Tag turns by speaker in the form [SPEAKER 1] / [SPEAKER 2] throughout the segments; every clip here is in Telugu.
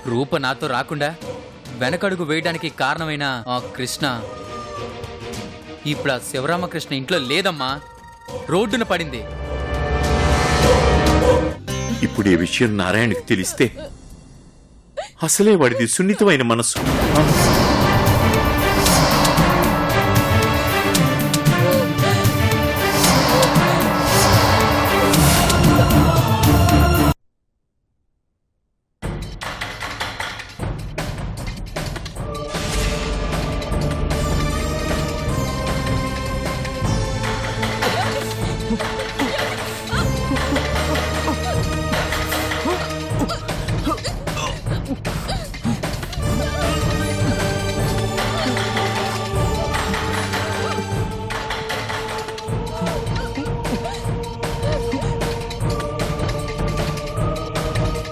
[SPEAKER 1] రూప నాతో రాకుండా వెనకడుగు వేయడానికి కారణమైన ఆ కృష్ణ ఇప్పుడు ఆ శివరామకృష్ణ ఇంట్లో లేదమ్మా, రోడ్డున పడింది.
[SPEAKER 2] ఇప్పుడు ఈ విషయం నారాయణకి తెలిస్తే అసలే వాడిది సున్నితమైన మనసు.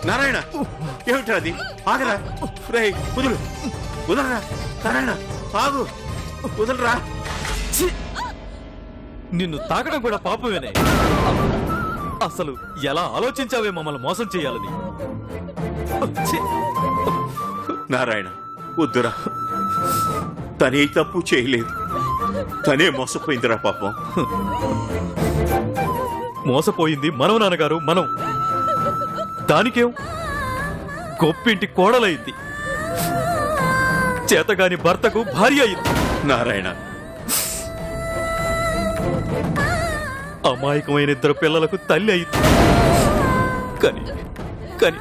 [SPEAKER 2] నారాయణ, ఏమిటా అది? ఆగరా, కుదురు కుదరరా. నారాయణ ఆగు, కుదరరా.
[SPEAKER 3] నిన్ను తాకడం కూడా పాపమేనే. అసలు ఎలా ఆలోచించావే మమ్మల్ని మోసం చేయాలని?
[SPEAKER 2] నారాయణ వద్దురా, తనే తప్పు చేయలేదు, తనే మోసపోయిందిరా పాపం.
[SPEAKER 3] మోసపోయింది మనం నాన్నగారు, మనం. దానికేం, గొప్పింటి కోడలైంది, చేతగాని భర్తకు భార్య అయింది.
[SPEAKER 2] నారాయణ,
[SPEAKER 3] అమాయకమైన 2 పిల్లలకు తల్లి అయింది. కానీ కానీ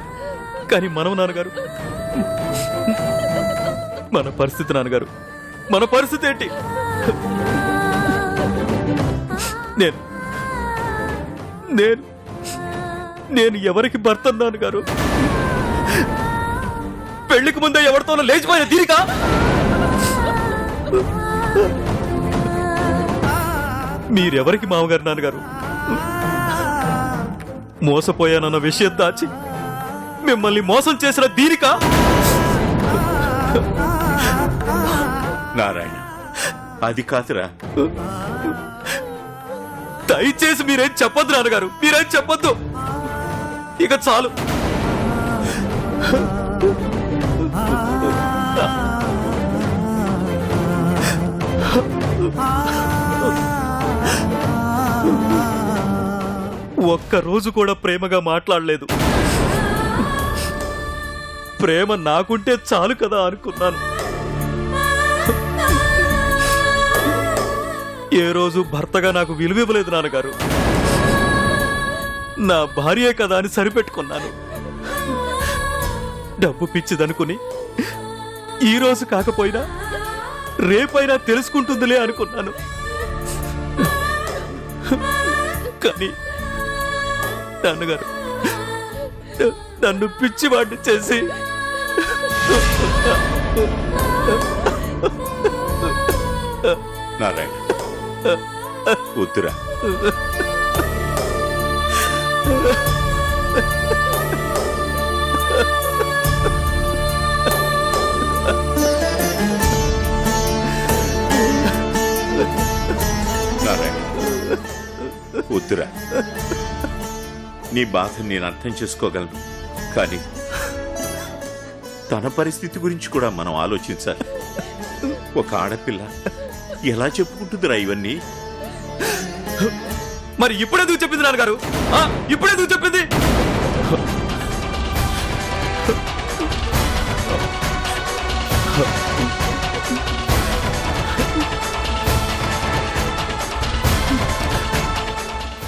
[SPEAKER 3] కానీ మనం నాన్నగారు, మన పరిస్థితి నాన్నగారు, మన పరిస్థితి ఏంటి? నేను నేను నేను ఎవరికి భర్త నాన్నగారు? పెళ్లికి ముందే ఎవరితోనో లేచిపోయిన తీరిక. మీరెవరికి మామగారు నాన్నగారు? మోసపోయానన్న విషయం దాచి మిమ్మల్ని మోసం చేసిన దీనిక.
[SPEAKER 2] నారాయణ అది కాదురా.
[SPEAKER 3] దయచేసి మీరేం చెప్పొద్దు నాన్నగారు, మీరేం చెప్పొద్దు. ఇక చాలు. ఒక్కరోజు కూడా ప్రేమగా మాట్లాడలేదు. ప్రేమ నాకుంటే చాలు కదా అనుకున్నాను. ఏ రోజు భర్తగా నాకు విలువివ్వలేదు నాన్నగారు. నా భార్యే కదా అని సరిపెట్టుకున్నాను. డబ్బు పిచ్చిదనుకుని ఈ రోజు కాకపోయినా రేపైనా తెలుసుకుంటుందిలే అనుకున్నాను. కానీ నాన్నగారు నన్ను పిచ్చివాడిని చేసి
[SPEAKER 2] నారాయణ వద్దురా. నారాయణ వద్దురా. నీ బాధ నేను అర్థం చేసుకోగలను, కానీ తన పరిస్థితి గురించి కూడా మనం ఆలోచించాలి. ఒక ఆడపిల్ల ఎలా చెప్పుకుంటుందిరా ఇవన్నీ?
[SPEAKER 3] మరి ఇప్పుడెందుకు చెప్పింది నాన్నగారు? ఇప్పుడెందుకు చెప్పింది?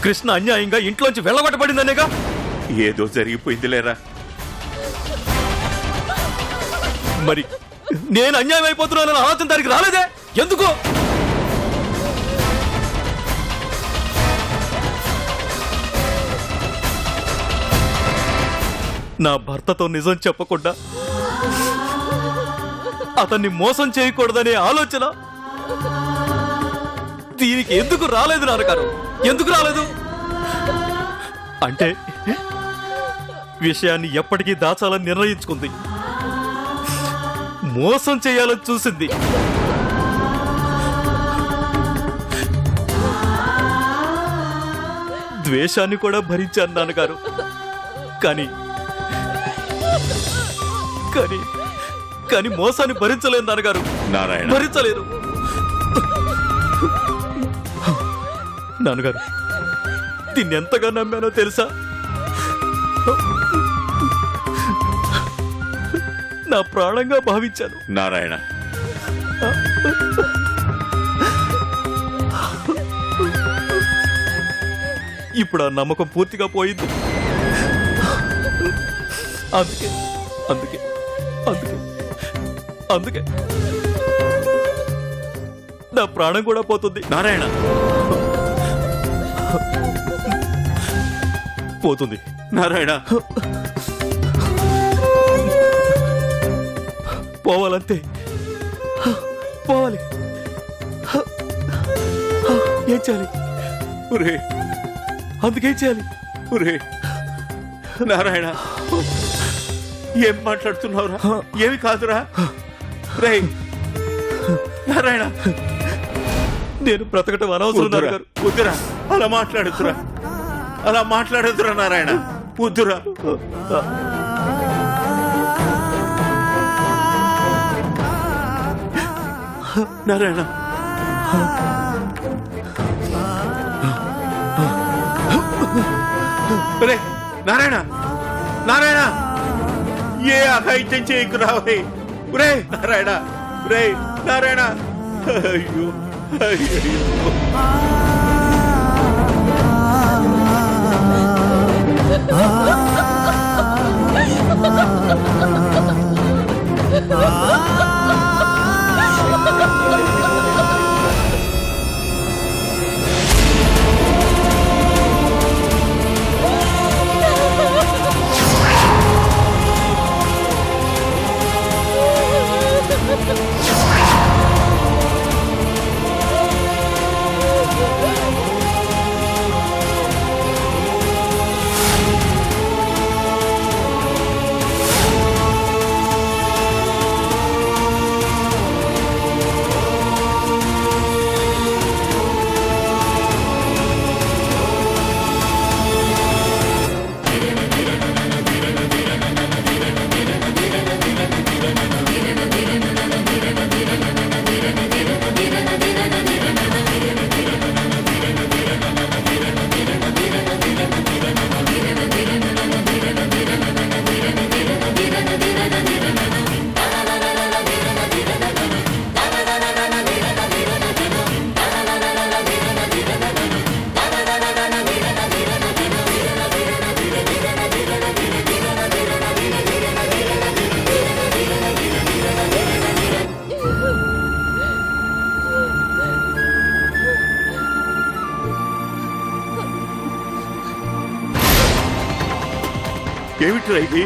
[SPEAKER 3] కృష్ణ అన్యాయంగా ఇంట్లోంచి వెళ్ళగొట్టబడిందనేగా.
[SPEAKER 2] ఏదో జరిగిపోయిందిలేరా.
[SPEAKER 3] మరి నేను అన్యాయం అయిపోతున్నానని ఆలోచన దానికి రాలేదే ఎందుకు? నా భర్తతో నిజం చెప్పకుండా అతన్ని మోసం చేయకూడదనే ఆలోచన దీనికి ఎందుకు రాలేదు నాన్నగారు? ఎందుకు రాలేదు? అంటే విషయాన్ని ఎప్పటికీ దాచాలని నిర్ణయించుకుంది, మోసం చేయాలని చూసింది. ద్వేషాన్ని కూడా భరించాను నాన్నగారు. కానీ కానీ మోసాన్ని భరించలేను నాన్నగారు,
[SPEAKER 2] నారాయణ
[SPEAKER 3] భరించలేను. నాన్నగారు, దీన్ని ఎంతగా నమ్మానో తెలుసా? నా ప్రాణంగా భావించాను.
[SPEAKER 2] నారాయణ
[SPEAKER 3] ఇప్పుడు ఆ నమ్మకం పూర్తిగా పోయింది. అందుకే అందుకే అందుకే అందుకే నా ప్రాణం కూడా పోతుంది.
[SPEAKER 2] నారాయణ
[SPEAKER 3] పోతుంది.
[SPEAKER 2] నారాయణ
[SPEAKER 3] పోవాలంతే, పోవాలి. ఏం చేయాలి?
[SPEAKER 2] ఒరే
[SPEAKER 3] అందుకేం చేయాలి?
[SPEAKER 2] ఒరే నారాయణ ఏం మాట్లాడుతున్నావురా? ఏమి కాదురా. రే నారాయణ
[SPEAKER 3] నేను బ్రతకటం అనవసరం
[SPEAKER 2] వద్దురా,
[SPEAKER 3] నాన్నగారు.
[SPEAKER 2] వద్దురా, అలా మాట్లాడుతురా, అలా మాట్లాడుతురా నారాయణ, వద్దురా. నారాయణ రే నారాయణ నారాయణ ఏ అఘాయిత్యం చేయకురా. రే నారాయణ, రే నారాయణ, అయ్యో అయ్యో. ఏమిట్రా ఇది?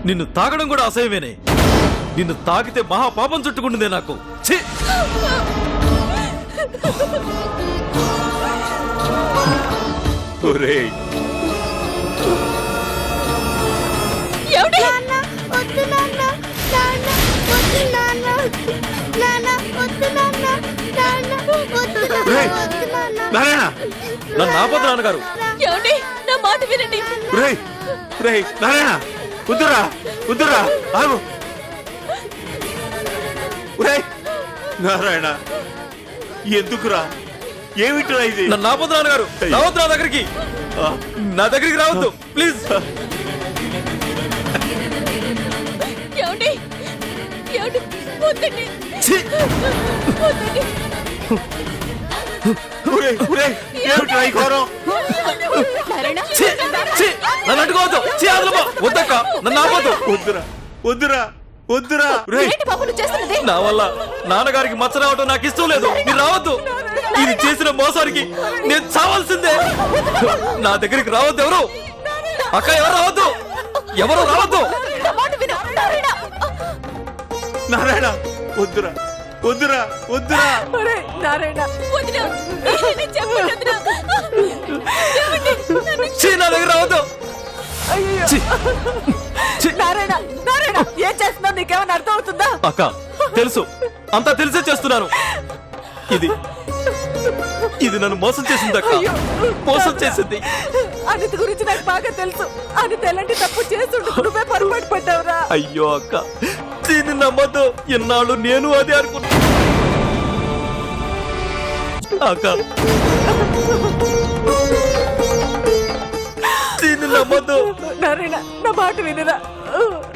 [SPEAKER 3] నిన్ను తాగడం కూడా అసహ్యమేనే. నిన్ను తాగితే మహాపాపం చుట్టుకుంటుందే నాకు. ఛీ!
[SPEAKER 2] ఒరేయ్ నారాయణ,
[SPEAKER 3] నన్ను ఆపొద్దు నాన్నగారు.
[SPEAKER 4] నా మాట వినండి.
[SPEAKER 2] రేయ్ రేయ్ నారాయణ, వద్దురా వద్దురా, ఆగు. ఒరేయ్, నారాయణ ఎందుకురా? ఏమిట్రా ఇది?
[SPEAKER 3] నన్ను ఆపొద్దు నాన్నగారు, రావద్దు నా దగ్గరికి, నా దగ్గరికి రావద్దు ప్లీజ్.
[SPEAKER 4] ఏమండి ఏమండి వద్దండి
[SPEAKER 3] ఛీ!
[SPEAKER 4] వద్దండి
[SPEAKER 2] ఒరేయ్, ఒరేయ్, ఏమిట్రా ఈ ఘోరం?
[SPEAKER 4] నారాయణ
[SPEAKER 3] ఛీ! ఛీ! నన్ను అంటుకోవద్దు, ఛీ, వదలమ్మా. వద్దక్క, నన్ను ఆపొద్దు.
[SPEAKER 2] వద్దురా వద్దురా వద్దురా. ఒరేయ్,
[SPEAKER 4] ఏంటి బాబు నువ్వు చేస్తున్నది?
[SPEAKER 3] నా వల్ల నాన్నగారికి మచ్చ రావటం నాకు ఇష్టం లేదు. మీరు రావద్దు. ఇది చేసిన మోసానికి నేను చావాల్సిందే. నా దగ్గరికి రావద్దు ఎవరు. అక్క ఎవరు రావద్దు, ఎవరు రావద్దు.
[SPEAKER 4] నా మాట విను, నారాయణ.
[SPEAKER 2] నారాయణ వద్దురా వద్దురా వద్దురా.
[SPEAKER 4] నారాయణ వదినా, నేను చెప్పండి వదినా. ఏమండి? నన్ను
[SPEAKER 3] ఛీ, నా దగ్గర రావద్దు. ఛీ! ఛీ!
[SPEAKER 4] నారాయణ నారాయణ ఏం చేస్తున్నావు? నీకేమైనా అర్థం అవుతుందా?
[SPEAKER 3] అక్క తెలుసు, అంతా తెలిసే చేస్తున్నాను. ఇది ఇది నన్ను మోసం చేసింది అక్క, మోసం చేసింది.
[SPEAKER 4] అనిత గురించి నాకు బాగా తెలుసు. అనిత ఎలాంటి తప్పు చేస్తుండు, నువ్వే పొరపాటు పడ్డావురా.
[SPEAKER 3] అయ్యో అక్క, దీన్ని నమ్మద్దు. ఎన్నాళ్ళు నేను అదే అనుకున్నా. అక్క దీన్ని నమ్మద్దు.
[SPEAKER 4] నారాయణ నా మాట వినరా?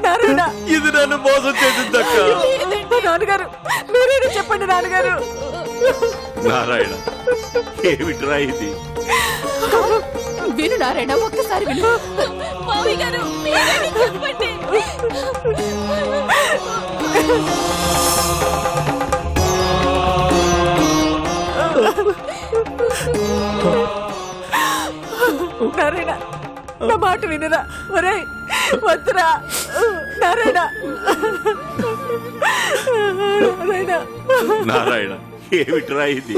[SPEAKER 4] నారాయణ
[SPEAKER 3] ఇది నన్ను మోసం చేసింది అక్క.
[SPEAKER 4] నాన్నగారు మీరేనా చెప్పండి నాన్నగారు.
[SPEAKER 2] నారాయణ ఏమిట్రా ఇది?
[SPEAKER 4] విను నారాయణ, ఒక్కసారి విను. మావి గారు మీరేనా చెప్పండి. నారాయణ నా మాట వినరా? ఒరేయ్ వద్దురా నారాయణ. నారాయణ
[SPEAKER 2] నారాయణ ఏమిట్రా ఇది?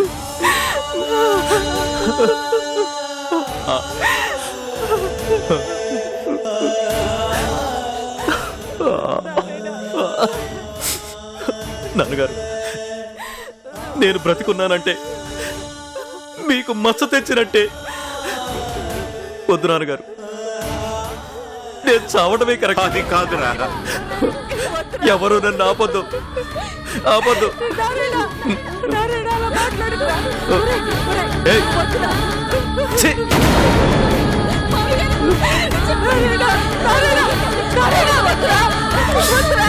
[SPEAKER 3] నాన్నగారు, నేను బ్రతికున్నానంటే మీకు మచ్చ తెచ్చినట్టే. వద్దు నాన్నగారు, నేను చావడమే కరెక్ట్.
[SPEAKER 2] అది కాదురా.
[SPEAKER 3] ఎవరు నన్ను ఆపొద్దు, ఆపొద్దు.
[SPEAKER 4] నారాయణ నారాయణ అలా మాట్లాడుకురా.
[SPEAKER 3] ఏయ్! ఛీ!
[SPEAKER 4] నారాయణ నారాయణ నారాయణ వద్దురా వద్దురా.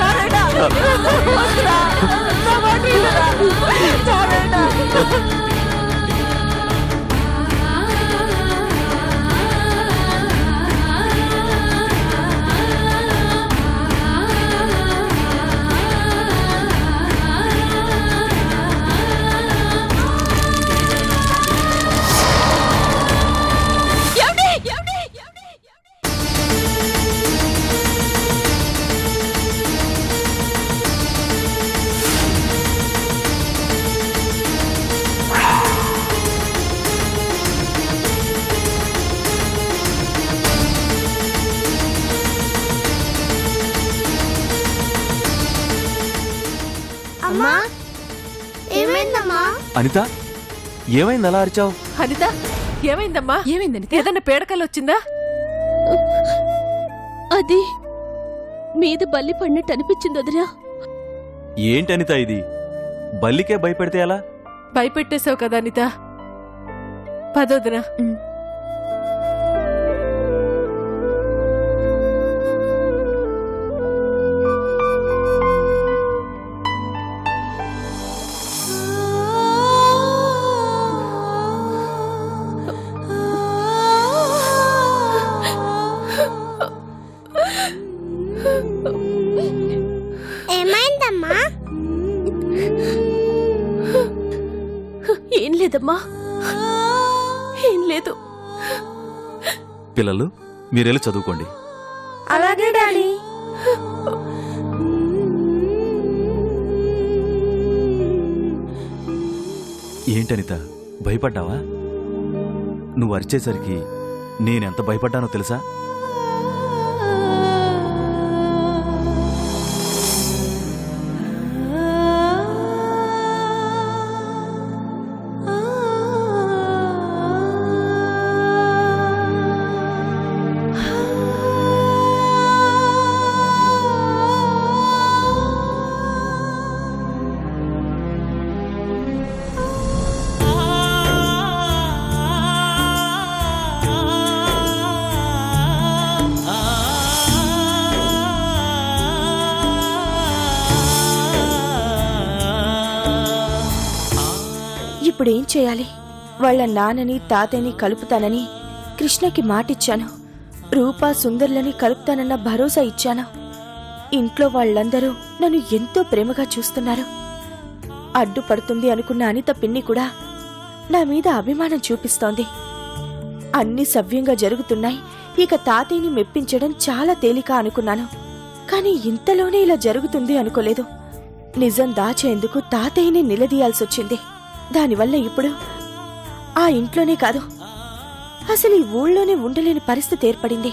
[SPEAKER 4] నారాయణ వద్దురా, నా మాట వినరా? నారాయణ
[SPEAKER 5] అమ్మా, ఏమైందమ్మా?
[SPEAKER 3] అనిత, ఏమైంది అలా అరిచావు?
[SPEAKER 4] అనిత ఏమైందమ్మా? ఏమైందని? ఏదన్నా పేడకలు వచ్చిందా?
[SPEAKER 5] అది మీద బల్లి పడినట్టు అనిపించింది వదినా.
[SPEAKER 3] ఏంటి అనిత ఇది? బల్లికే భయపెడితే ఎలా?
[SPEAKER 4] భయపెట్టేశావు కదా అనిత. పదొదినా.
[SPEAKER 5] ఏమైందమ్మా?
[SPEAKER 4] ఏం లేదమ్మా, ఏం లేదు.
[SPEAKER 3] పిల్లలు, మీరెళ్ళి చదువుకోండి.
[SPEAKER 5] అలాగే డాడీ.
[SPEAKER 3] ఏంటనిత, భయపడ్డావా? నువ్వు అరిచేసరికి నేనెంత భయపడ్డానో తెలుసా?
[SPEAKER 6] ఇప్పుడేం చేయాలి? వాళ్ళ నాన్నని తాతయ్యని కలుపుతానని కృష్ణకి మాటిచ్చాను. రూపా సుందర్లని కలుపుతానన్న భరోసా ఇచ్చాను. ఇంట్లో వాళ్ళందరూ నన్ను ఎంతో ప్రేమగా చూస్తున్నారు. అడ్డుపడుతుంది అనుకున్న అనిత పిన్ని కూడా నా మీద అభిమానం చూపిస్తోంది. అన్ని సవ్యంగా జరుగుతున్నాయి. ఇక తాతయ్యని మెప్పించడం చాలా తేలిక అనుకున్నాను. కాని ఇంతలోనే ఇలా జరుగుతుంది అనుకోలేదు. నిజం దాచేందుకు తాతయ్యని నిలదీయాల్సొచ్చింది. దానివల్ల ఇప్పుడు ఆ ఇంట్లోనే కాదు, అసలు ఈ ఊళ్ళోనే ఉండలేని పరిస్థితి ఏర్పడింది.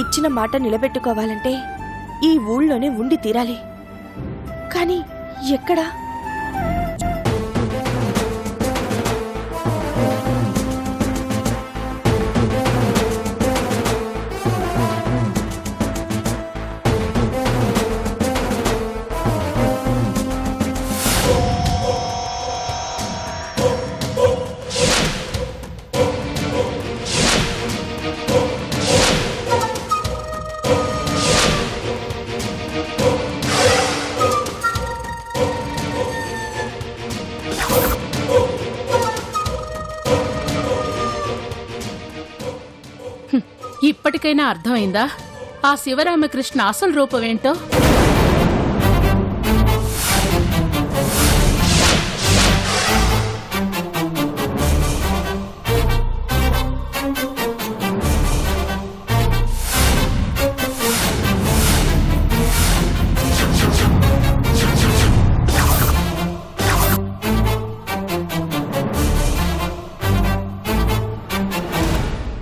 [SPEAKER 6] ఇచ్చిన మాట నిలబెట్టుకోవాలంటే ఈ ఊళ్ళోనే ఉండి తీరాలి. కానీ ఎక్కడా?
[SPEAKER 5] ఇప్పటికైనా అర్థమైందా ఆ శివరామకృష్ణ అసలు రూపమేంటో?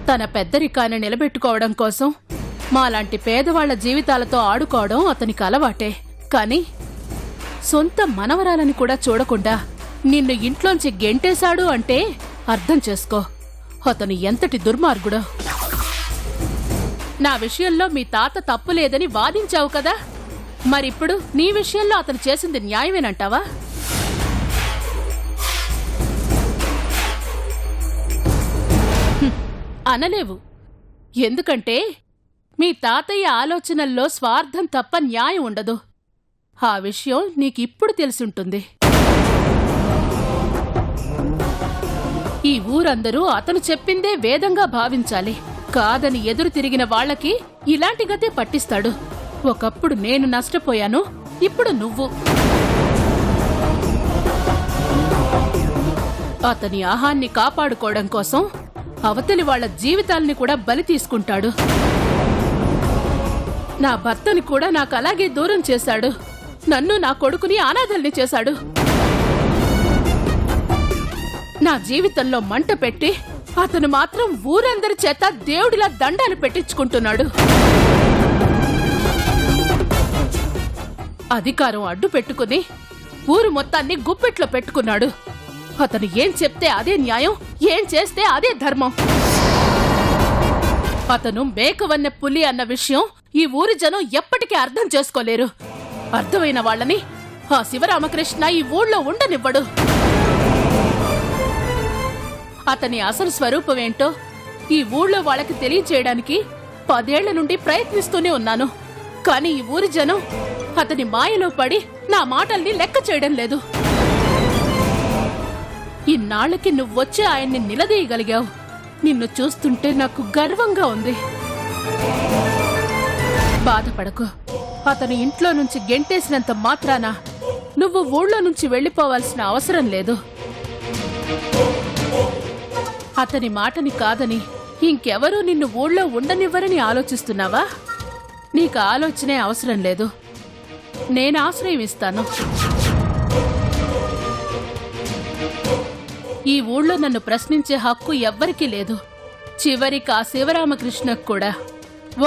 [SPEAKER 5] తన పెద్దరికాన్ని నిలబెట్టుకోవడం కోసం మాలాంటి పేదవాళ్ల జీవితాలతో ఆడుకోవడం అతనికి అలవాటే. కాని సొంత మనవరాలని కూడా చూడకుండా నిన్ను ఇంట్లోంచి గెంటేశాడు అంటే అర్థం చేసుకో అతను ఎంతటి దుర్మార్గుడో. నా విషయంలో మీ తాత తప్పులేదని వాదించావు కదా, మరిప్పుడు నీ విషయంలో అతను చేసింది న్యాయమేనంటావా? అనలేవు. ఎందుకంటే మీ తాతయ్య ఆలోచనల్లో స్వార్థం తప్ప న్యాయం ఉండదు. ఆ విషయం నీకిప్పుడు తెలిసుంటుంది. ఈ ఊరందరూ అతను చెప్పిందే వేదంగా భావించాలి. కాదని ఎదురు తిరిగిన వాళ్లకి ఇలాంటి గతే పట్టిస్తాడు. ఒకప్పుడు నేను నష్టపోయాను, ఇప్పుడు నువ్వు. అతని ఆహాన్ని కాపాడుకోవడం కోసం అవతలి వాళ్ల జీవితాల్ని కూడా బలి తీసుకుంటాడు. నా భర్తని కూడా నాకు అలాగే దూరం చేశాడు. నన్ను నా కొడుకుని అనాథల్ని చేశాడు. నా జీవితంలో మంట పెట్టి అతను మాత్రం ఊరందరి చేత దేవుడిలా దండాలు పెట్టించుకుంటున్నాడు. అధికారం అడ్డు పెట్టుకుని ఊరు మొత్తాన్ని గుప్పెట్లో పెట్టుకున్నాడు. అతను ఏం చెప్తే అదే న్యాయం, ఏం చేస్తే అదే ధర్మం. అతను మేకవన్నె పులి అన్న విషయం ఈ ఊరి జనం ఎప్పటికీ అర్థం చేసుకోలేరు. అర్థమైన వాళ్ళని ఆ శివరామకృష్ణ ఈ ఊళ్ళో ఉండనివ్వడు. అతని అసలు స్వరూపమేంటో ఈ ఊళ్ళో వాళ్ళకి తెలియచేయడానికి 10 ఏళ్ల నుండి ప్రయత్నిస్తూనే ఉన్నాను. కాని ఈ ఊరి జనం అతని మాయలో పడి నా మాటల్ని లెక్క చేయడం లేదు. ఇన్నాళ్లకి నువ్వొచ్చి ఆయన్ని నిలదీయగలిగావు. నిన్ను చూస్తుంటే నాకు గర్వంగా ఉంది. బాధపడకు. అతను ఇంట్లో నుంచి గెంటేసినంత మాత్రాన నువ్వు ఊళ్ళో నుంచి వెళ్లిపోవాల్సిన అవసరం లేదు. అతని మాటని కాదని ఇంకెవరూ నిన్ను ఊళ్ళో ఉండనివ్వరని ఆలోచిస్తున్నావా? నీకు ఆలోచనే అవసరం లేదు. నేను ఆశ్రయం ఇస్తాను. ఈ ఊళ్ళో నన్ను ప్రశ్నించే హక్కు ఎవ్వరికీ లేదు. చివరికి ఆ శివరామకృష్ణకు కూడా.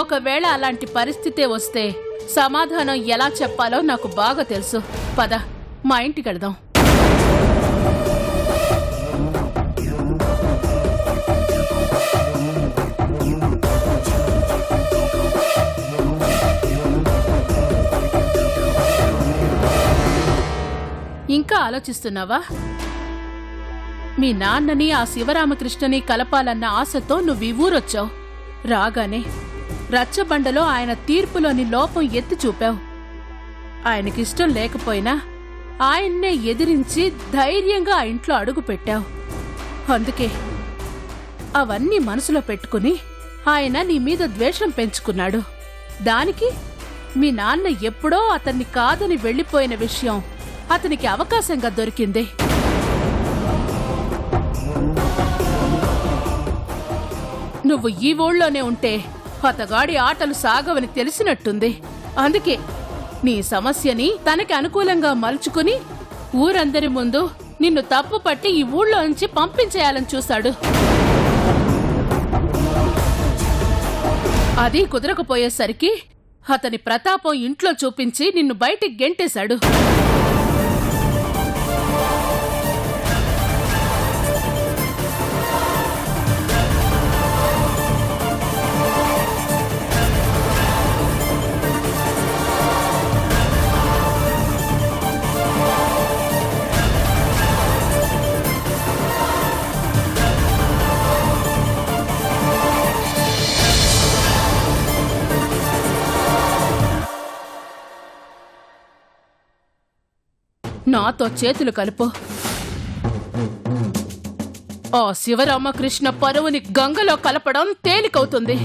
[SPEAKER 5] ఒకవేళ అలాంటి పరిస్థితే వస్తే సమాధానం ఎలా చెప్పాలో నాకు బాగా తెలుసు. పద, మా ఇంటికి వెళ్దాం. ఆలోచిస్తున్నావా? మీ నాన్నని ఆ శివరామకృష్ణని కలపాలన్న ఆశతో నువ్వు ఈ ఊరొచ్చావు. రాగానే రచ్చబండలో ఆయన తీర్పులోని లోపం ఎత్తి చూపావు. ఆయనకిష్టం లేకపోయినా ఆయన్నే ఎదిరించి ధైర్యంగా ఆ ఇంట్లో అడుగు పెట్టావు. అందుకే అవన్నీ మనసులో పెట్టుకుని ఆయన నీ మీద ద్వేషం పెంచుకున్నాడు. దానికి మీ నాన్న ఎప్పుడో అతన్ని కాదని వెళ్లిపోయిన విషయం అతనికి అవకాశంగా దొరికింది. నువ్వు ఈ ఊళ్ళోనే ఉంటే అతగాడి ఆటలు సాగవని తెలిసినట్టుంది. అందుకే నీ సమస్యని తనకి అనుకూలంగా మలుచుకుని ఊరందరి ముందు నిన్ను తప్పు పట్టి ఈ ఊళ్ళో నుంచి పంపించేయాలని చూశాడు. అది కుదరకపోయేసరికి అతని ప్రతాపం ఇంట్లో చూపించి నిన్ను బయటికి గెంటేశాడు. నాతో చేతులు కలుపు. ఆ శివరామకృష్ణ పరువుని గంగలో కలపడం తేలికవుతుంది.